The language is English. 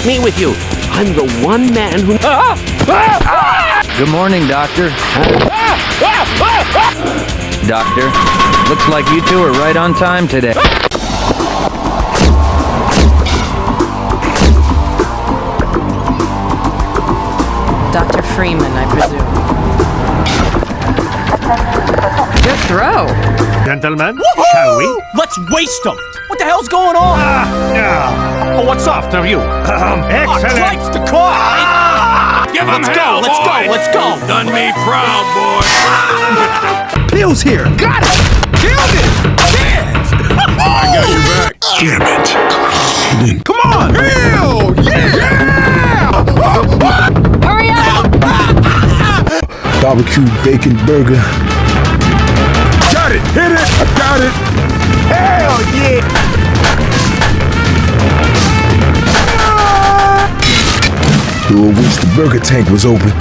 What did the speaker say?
me with you. I'm the one man who... Good morning, Doctor. Doctor, looks like you two are right on time today. Dr. Freeman, I presume. Good throw. Gentlemen, shall we? Let's waste them! What the hell's going on? Oh, what's after you? Excellent. Christ, the car! Give him Let's hell, go, let's boy. go, let's go! Done me proud, boy. Bill's here. Got it. Killed it. I got your back. Damn it. Come on. Hell yeah. Hurry up! Barbecue bacon burger. Got it. Hit it. I got it. Hell yeah. I wish the burger tank was open.